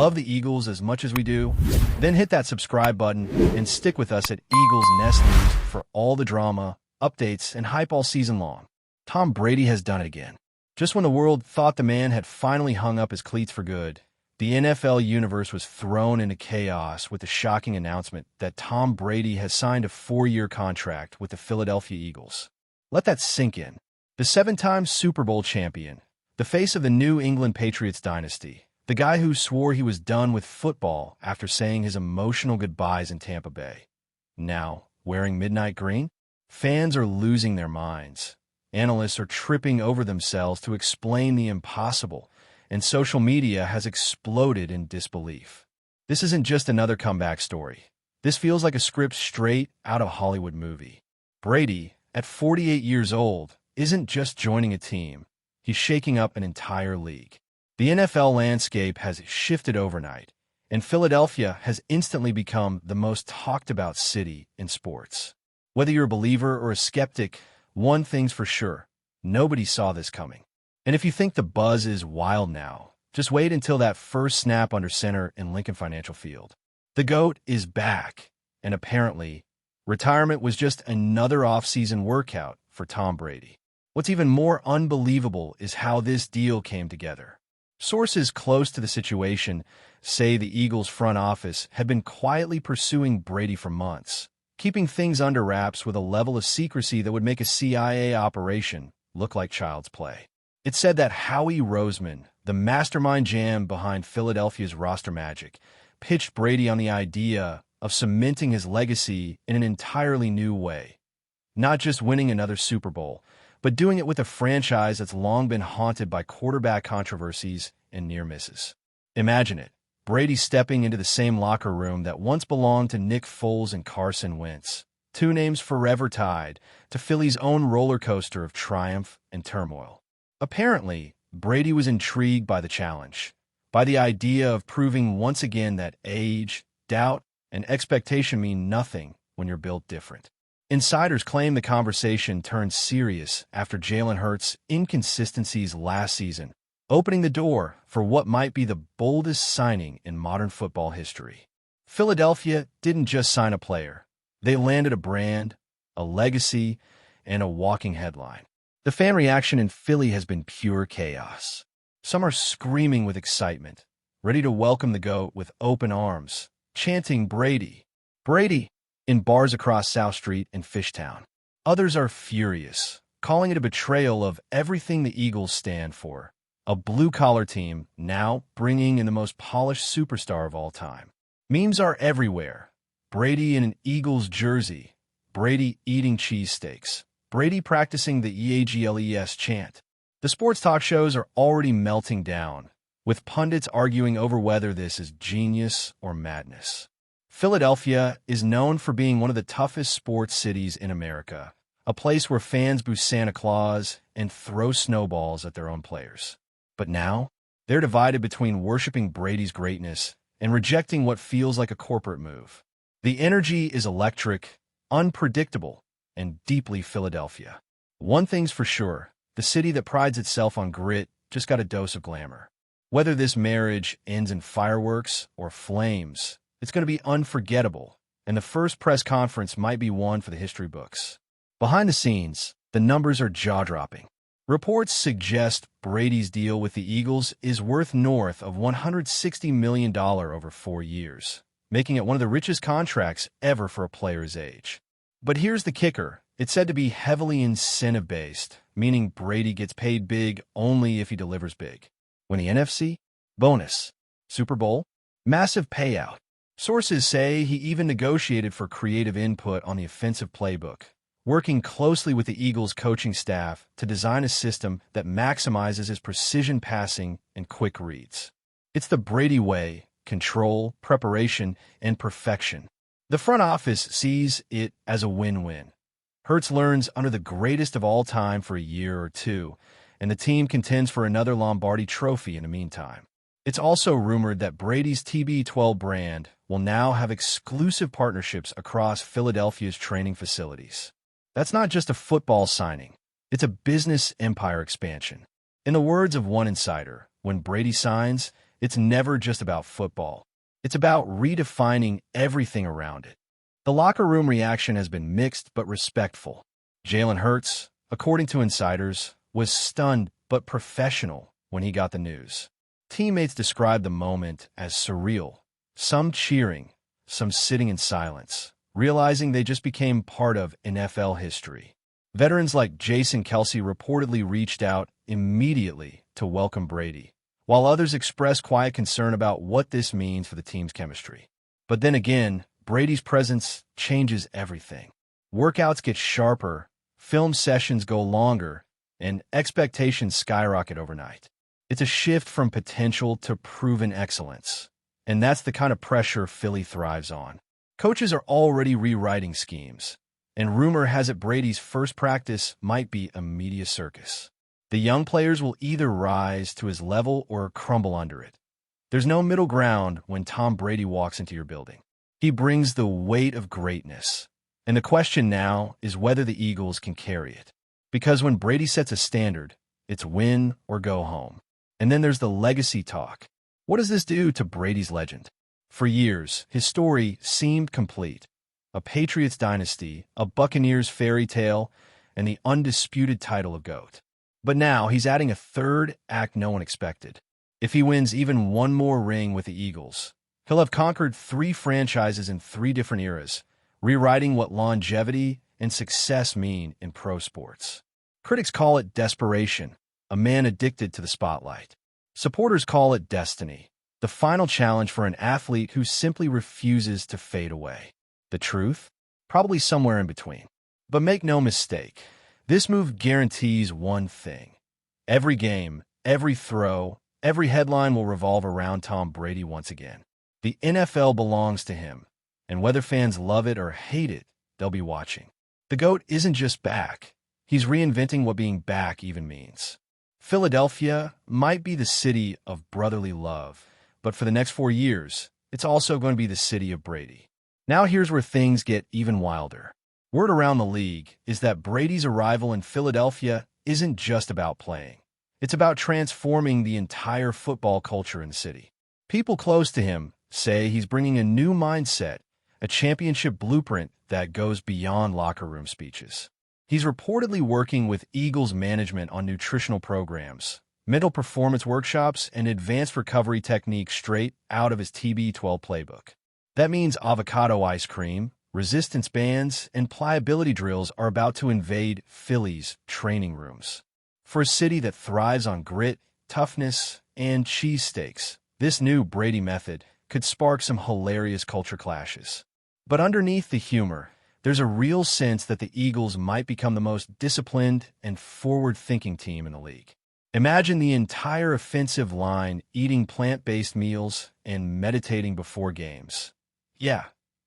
love the Eagles as much as we do, then hit that subscribe button and stick with us at Eagles Nest News for all the drama, updates, and hype all season long. Tom Brady has done it again. Just when the world thought the man had finally hung up his cleats for good, the NFL universe was thrown into chaos with the shocking announcement that Tom Brady has signed a 4-year contract with the Philadelphia Eagles. Let that sink in. The 7-time Super Bowl champion, the face of the New England Patriots dynasty, the guy who swore he was done with football after saying his emotional goodbyes in Tampa Bay. Now, wearing midnight green? Fans are losing their minds. Analysts are tripping over themselves to explain the impossible, and social media has exploded in disbelief. This isn't just another comeback story. This feels like a script straight out of a Hollywood movie. Brady, at 48 years old, isn't just joining a team. He's shaking up an entire league. The NFL landscape has shifted overnight, and Philadelphia has instantly become the most talked-about city in sports. Whether you're a believer or a skeptic, one thing's for sure, nobody saw this coming. And if you think the buzz is wild now, just wait until that first snap under center in Lincoln Financial Field. The GOAT is back, and apparently, retirement was just another off-season workout for Tom Brady. What's even more unbelievable is how this deal came together. Sources close to the situation say the Eagles' front office had been quietly pursuing Brady for months, keeping things under wraps with a level of secrecy that would make a CIA operation look like child's play. It's said that Howie Roseman, the mastermind jam behind Philadelphia's roster magic, pitched Brady on the idea of cementing his legacy in an entirely new way. Not just winning another Super Bowl, but doing it with a franchise that's long been haunted by quarterback controversies and near misses. Imagine it, Brady stepping into the same locker room that once belonged to Nick Foles and Carson Wentz, two names forever tied to Philly's own roller coaster of triumph and turmoil. Apparently, Brady was intrigued by the challenge, by the idea of proving once again that age, doubt, and expectation mean nothing when you're built different. Insiders claim the conversation turned serious after Jalen Hurts' inconsistencies last season, opening the door for what might be the boldest signing in modern football history. Philadelphia didn't just sign a player. They landed a brand, a legacy, and a walking headline. The fan reaction in Philly has been pure chaos. Some are screaming with excitement, ready to welcome the GOAT with open arms, chanting Brady, Brady, in bars across South Street and Fishtown. Others are furious, calling it a betrayal of everything the Eagles stand for, a blue-collar team now bringing in the most polished superstar of all time. Memes are everywhere. Brady in an Eagles jersey, Brady eating cheesesteaks, Brady practicing the EAGLES chant. The sports talk shows are already melting down, with pundits arguing over whether this is genius or madness. Philadelphia is known for being one of the toughest sports cities in America, a place where fans boo Santa Claus and throw snowballs at their own players. But now, they're divided between worshiping Brady's greatness and rejecting what feels like a corporate move. The energy is electric, unpredictable, and deeply Philadelphia. One thing's for sure, the city that prides itself on grit just got a dose of glamour. Whether this marriage ends in fireworks or flames, it's going to be unforgettable, and the first press conference might be one for the history books. Behind the scenes, the numbers are jaw-dropping. Reports suggest Brady's deal with the Eagles is worth north of $160 million over 4 years, making it one of the richest contracts ever for a player's age. But here's the kicker. It's said to be heavily incentive-based, meaning Brady gets paid big only if he delivers big. When the NFC? Bonus. Super Bowl? Massive payout. Sources say he even negotiated for creative input on the offensive playbook, working closely with the Eagles' coaching staff to design a system that maximizes his precision passing and quick reads. It's the Brady way: control, preparation, and perfection. The front office sees it as a win-win. Hurts learns under the greatest of all time for a year or two, and the team contends for another Lombardi trophy in the meantime. It's also rumored that Brady's TB12 brand will now have exclusive partnerships across Philadelphia's training facilities. That's not just a football signing. It's a business empire expansion. In the words of one insider, when Brady signs, It's never just about football. It's about redefining everything around it. The locker room reaction has been mixed but respectful. Jalen Hurts, according to insiders, was stunned but professional when he got the news. Teammates described the moment as surreal, some cheering, some sitting in silence, realizing they just became part of NFL history. Veterans like Jason Kelce reportedly reached out immediately to welcome Brady, while others expressed quiet concern about what this means for the team's chemistry. But then again, Brady's presence changes everything. Workouts get sharper, film sessions go longer, and expectations skyrocket overnight. It's a shift from potential to proven excellence, and that's the kind of pressure Philly thrives on. Coaches are already rewriting schemes, and rumor has it Brady's first practice might be a media circus. The young players will either rise to his level or crumble under it. There's no middle ground when Tom Brady walks into your building. He brings the weight of greatness, and the question now is whether the Eagles can carry it. Because when Brady sets a standard, it's win or go home. And then there's the legacy talk. What does this do to Brady's legend? For years, his story seemed complete. A Patriots dynasty, a Buccaneers fairy tale, and the undisputed title of GOAT. But now he's adding a third act no one expected. If he wins even one more ring with the Eagles, he'll have conquered 3 franchises in 3 different eras, rewriting what longevity and success mean in pro sports. Critics call it desperation, a man addicted to the spotlight. Supporters call it destiny, the final challenge for an athlete who simply refuses to fade away. The truth? Probably somewhere in between. But make no mistake, this move guarantees one thing. Every game, every throw, every headline will revolve around Tom Brady once again. The NFL belongs to him, and whether fans love it or hate it, they'll be watching. The GOAT isn't just back. He's reinventing what being back even means. Philadelphia might be the city of brotherly love, but for the next 4 years, it's also going to be the city of Brady. Now here's where things get even wilder. Word around the league is that Brady's arrival in Philadelphia isn't just about playing. It's about transforming the entire football culture in the city. People close to him say he's bringing a new mindset, a championship blueprint that goes beyond locker room speeches. He's reportedly working with Eagles management on nutritional programs, mental performance workshops, and advanced recovery techniques straight out of his TB12 playbook. That means avocado ice cream, resistance bands, and pliability drills are about to invade Philly's training rooms. For a city that thrives on grit, toughness, and cheesesteaks, this new Brady method could spark some hilarious culture clashes. But underneath the humor, there's a real sense that the Eagles might become the most disciplined and forward-thinking team in the league. Imagine the entire offensive line eating plant-based meals and meditating before games. Yeah,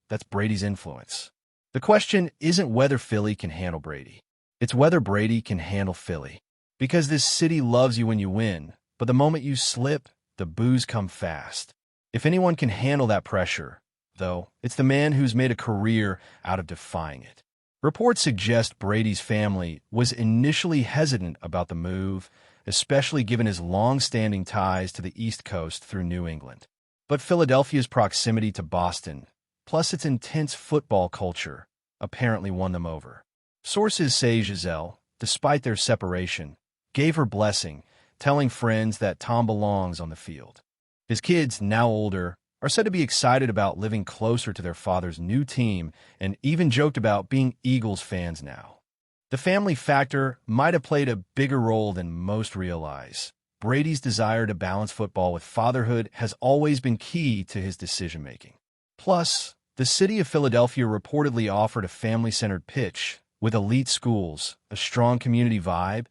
that's Brady's influence. The question isn't whether Philly can handle Brady. It's whether Brady can handle Philly. Because this city loves you when you win, but the moment you slip, the boos come fast. If anyone can handle that pressure, though, it's the man who's made a career out of defying it. Reports suggest Brady's family was initially hesitant about the move, especially given his long-standing ties to the East Coast through New England. But Philadelphia's proximity to Boston, plus its intense football culture, apparently won them over. Sources say Giselle, despite their separation, gave her blessing, telling friends that Tom belongs on the field. His kids, now older, are said to be excited about living closer to their father's new team and even joked about being Eagles fans now. The family factor might have played a bigger role than most realize. Brady's desire to balance football with fatherhood has always been key to his decision-making. Plus, the city of Philadelphia reportedly offered a family-centered pitch with elite schools, a strong community vibe,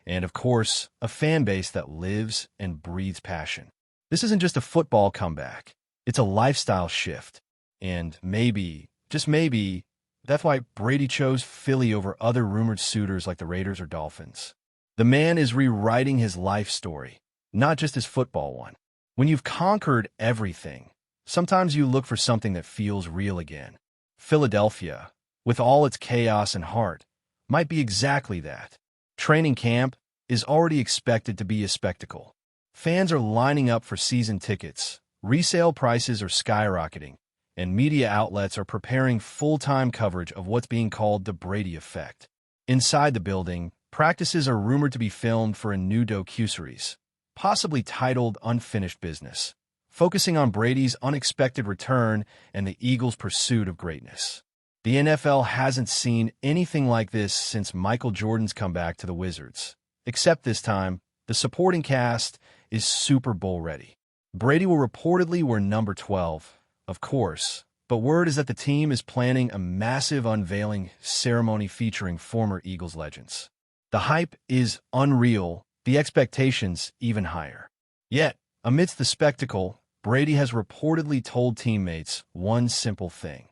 and, of course, a fan base that lives and breathes passion. This isn't just a football comeback. It's a lifestyle shift. And maybe, just maybe, that's why Brady chose Philly over other rumored suitors like the Raiders or Dolphins. The man is rewriting his life story, not just his football one. When you've conquered everything, sometimes you look for something that feels real again. Philadelphia, with all its chaos and heart, might be exactly that. Training camp is already expected to be a spectacle. Fans are lining up for season tickets, resale prices are skyrocketing, and media outlets are preparing full-time coverage of what's being called the Brady effect. Inside the building, practices are rumored to be filmed for a new docuseries, possibly titled Unfinished Business, focusing on Brady's unexpected return and the Eagles' pursuit of greatness. The NFL hasn't seen anything like this since Michael Jordan's comeback to the Wizards, except this time, the supporting cast is Super Bowl ready. Brady will reportedly wear number 12, of course, but word is that the team is planning a massive unveiling ceremony featuring former Eagles legends. The hype is unreal, the expectations even higher. Yet, amidst the spectacle, Brady has reportedly told teammates one simple thing.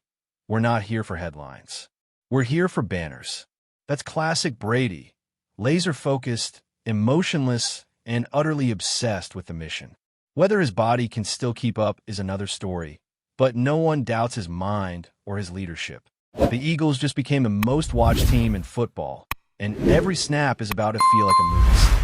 We're not here for headlines. We're here for banners. That's classic Brady, laser-focused, emotionless, and utterly obsessed with the mission. Whether his body can still keep up is another story, but no one doubts his mind or his leadership. The Eagles just became the most-watched team in football, and every snap is about to feel like a movie scene.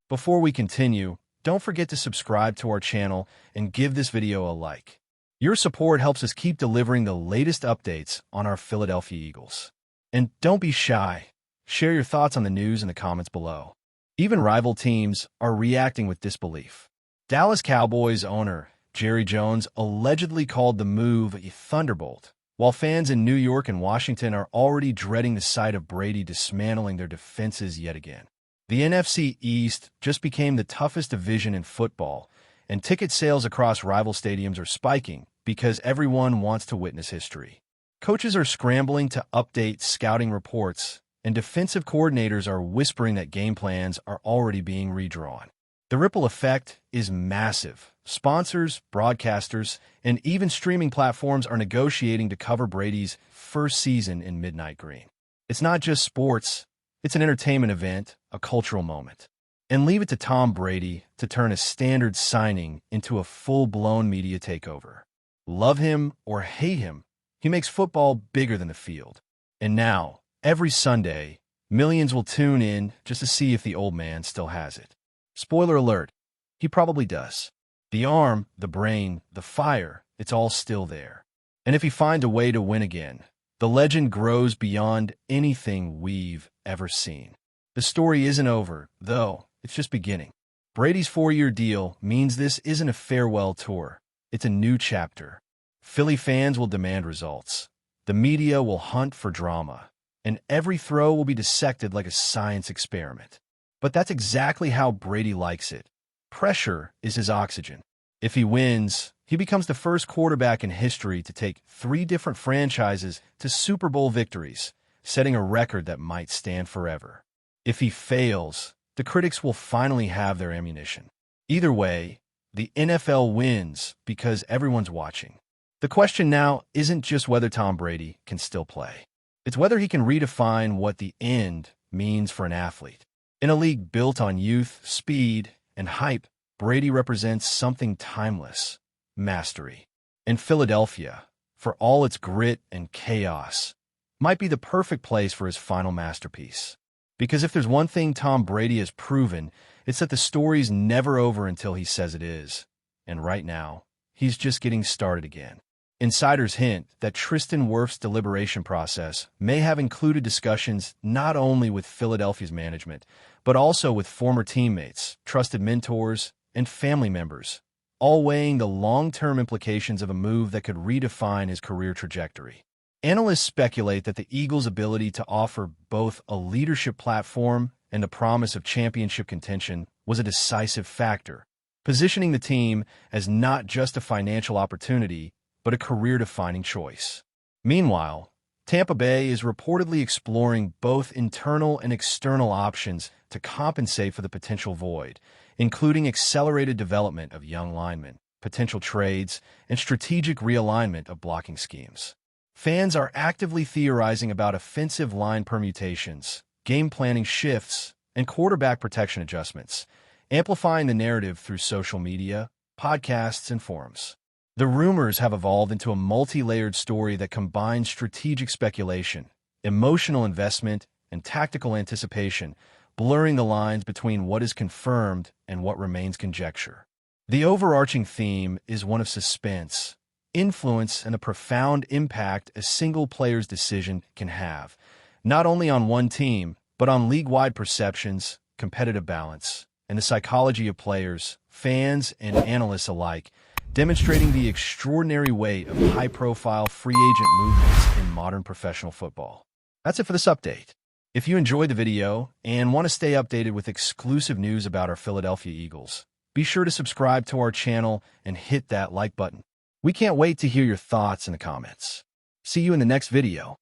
Before we continue, don't forget to subscribe to our channel and give this video a like. Your support helps us keep delivering the latest updates on our Philadelphia Eagles. And don't be shy. Share your thoughts on the news in the comments below. Even rival teams are reacting with disbelief. Dallas Cowboys owner Jerry Jones allegedly called the move a thunderbolt, while fans in New York and Washington are already dreading the sight of Brady dismantling their defenses yet again. The NFC East just became the toughest division in football, and ticket sales across rival stadiums are spiking because everyone wants to witness history. Coaches are scrambling to update scouting reports, and defensive coordinators are whispering that game plans are already being redrawn. The ripple effect is massive. Sponsors, broadcasters, and even streaming platforms are negotiating to cover Brady's first season in Midnight Green. It's not just sports, it's an entertainment event, a cultural moment. And leave it to Tom Brady to turn a standard signing into a full-blown media takeover. Love him or hate him, he makes football bigger than the field. And now, every Sunday, millions will tune in just to see if the old man still has it. Spoiler alert, he probably does. The arm, the brain, the fire, it's all still there. And if he finds a way to win again, the legend grows beyond anything we've ever seen. The story isn't over, though. It's just beginning. Brady's 4-year deal means this isn't a farewell tour. It's a new chapter. Philly fans will demand results. The media will hunt for drama. And every throw will be dissected like a science experiment. But that's exactly how Brady likes it. Pressure is his oxygen. If he wins, he becomes the first quarterback in history to take 3 different franchises to Super Bowl victories, setting a record that might stand forever. If he fails, the critics will finally have their ammunition. Either way, the NFL wins because everyone's watching. The question now isn't just whether Tom Brady can still play. It's whether he can redefine what the end means for an athlete. In a league built on youth, speed, and hype, Brady represents something timeless: mastery. And Philadelphia, for all its grit and chaos, might be the perfect place for his final masterpiece. Because if there's one thing Tom Brady has proven, it's that the story's never over until he says it is. And right now, he's just getting started again. Insiders hint that Tristan Wirfs' deliberation process may have included discussions not only with Philadelphia's management, but also with former teammates, trusted mentors, and family members, all weighing the long-term implications of a move that could redefine his career trajectory. Analysts speculate that the Eagles' ability to offer both a leadership platform and the promise of championship contention was a decisive factor, positioning the team as not just a financial opportunity, but a career-defining choice. Meanwhile, Tampa Bay is reportedly exploring both internal and external options to compensate for the potential void, including accelerated development of young linemen, potential trades, and strategic realignment of blocking schemes. Fans are actively theorizing about offensive line permutations, game planning shifts, and quarterback protection adjustments, amplifying the narrative through social media, podcasts, and forums. The rumors have evolved into a multi-layered story that combines strategic speculation, emotional investment, and tactical anticipation, blurring the lines between what is confirmed and what remains conjecture. The overarching theme is one of suspense, influence, and the profound impact a single player's decision can have, not only on one team, but on league-wide perceptions, competitive balance, and the psychology of players, fans, and analysts alike, demonstrating the extraordinary weight of high-profile free agent movements in modern professional football. That's it for this update. If you enjoyed the video and want to stay updated with exclusive news about our Philadelphia Eagles, be sure to subscribe to our channel and hit that like button. We can't wait to hear your thoughts in the comments. See you in the next video.